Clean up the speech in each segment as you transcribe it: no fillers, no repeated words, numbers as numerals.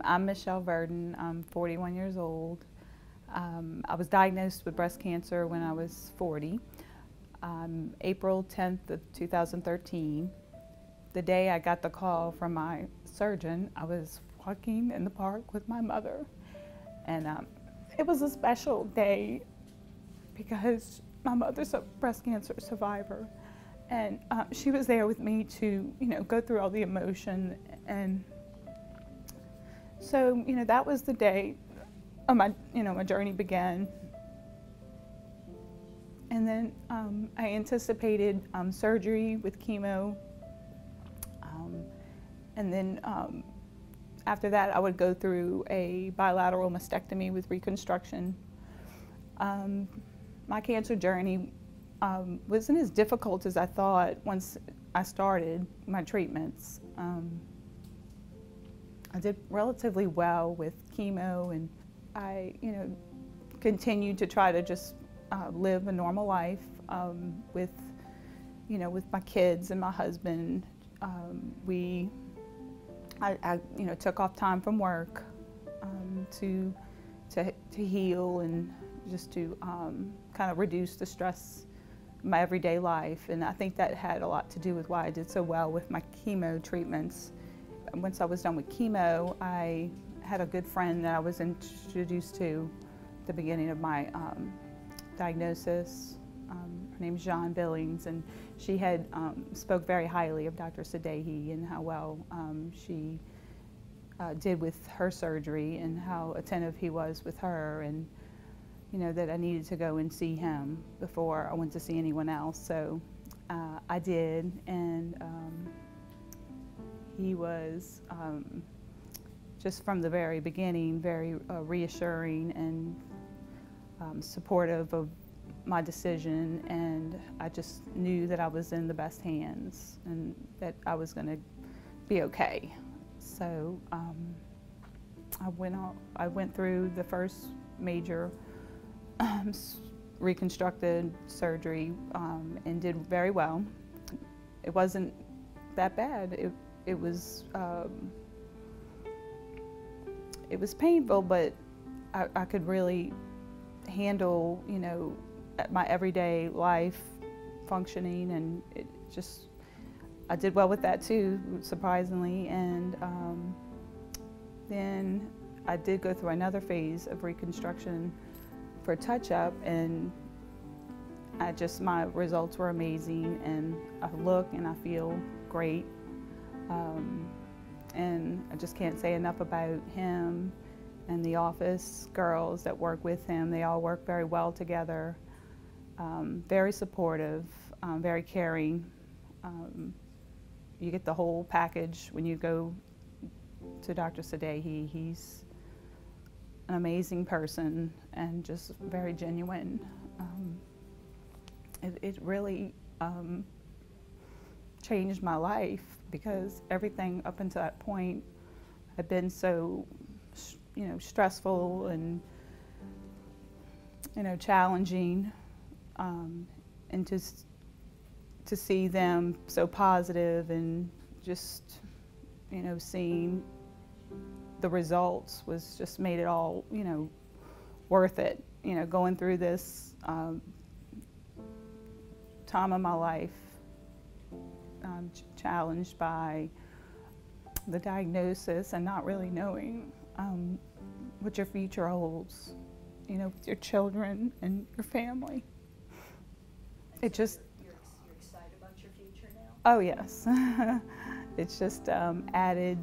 I'm Michelle Verdon. I'm 41 years old. I was diagnosed with breast cancer when I was 40, April 10th of 2013. The day I got the call from my surgeon, I was walking in the park with my mother, and it was a special day because my mother's a breast cancer survivor, and she was there with me to, go through all the emotion. And so, that was the day my journey began. And then I anticipated surgery with chemo. And then after that, I would go through a bilateral mastectomy with reconstruction. My cancer journey wasn't as difficult as I thought once I started my treatments. I did relatively well with chemo, and I, continued to try to just live a normal life with my kids and my husband. I took off time from work to heal and just to kind of reduce the stress in my everyday life. And I think that had a lot to do with why I did so well with my chemo treatments. Once I was done with chemo, I had a good friend that I was introduced to at the beginning of my diagnosis. Her name's John Billings, and she had spoke very highly of Dr. Sadehi and how well she did with her surgery and how attentive he was with her, and that I needed to go and see him before I went to see anyone else. So I did, and he was just from the very beginning very reassuring and supportive of my decision, and I just knew that I was in the best hands and that I was going to be okay. So I went through the first major reconstructed surgery and did very well. It wasn't that bad. It was painful, I could really handle, my everyday life functioning, and I did well with that too, surprisingly. And then I did go through another phase of reconstruction for touch-up, and my results were amazing, and I look and I feel great. And I just can't say enough about him and the office girls that work with him. They all work very well together, very supportive, very caring. You get the whole package when you go to Dr. Sadehi. He's an amazing person and just very genuine. It really changed my life, because everything up until that point had been so, stressful and, challenging, and just to see them so positive and just, seeing the results was just made it all, worth it. Going through this time of my life, challenged by the diagnosis and not really knowing what your future holds, with your children and your family. It just... You're excited about your future now? Oh, yes. It's just added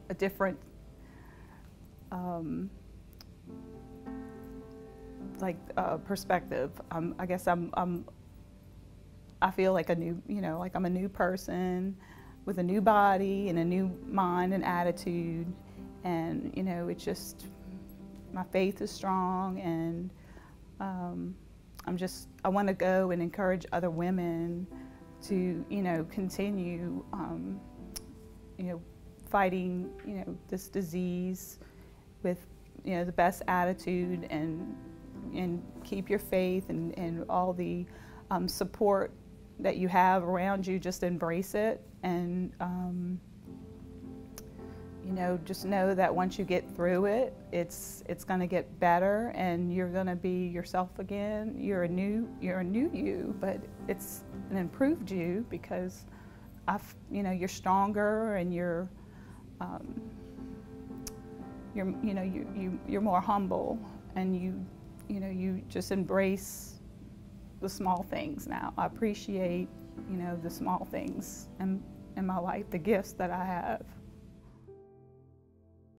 a different, perspective. I guess I feel like a new, like I'm a new person with a new body and a new mind and attitude, and it's just, my faith is strong, and I want to go and encourage other women to, continue, fighting, this disease with, the best attitude, and keep your faith, and all the support that you have around you. Just embrace it, and you know, just know that once you get through it, it's going to get better, and you're going to be yourself again. You're a new you, but it's an improved you because you know, you're stronger, and you're more humble, and you know, you just embrace the small things now. I appreciate, you know, the small things in my life, the gifts that I have.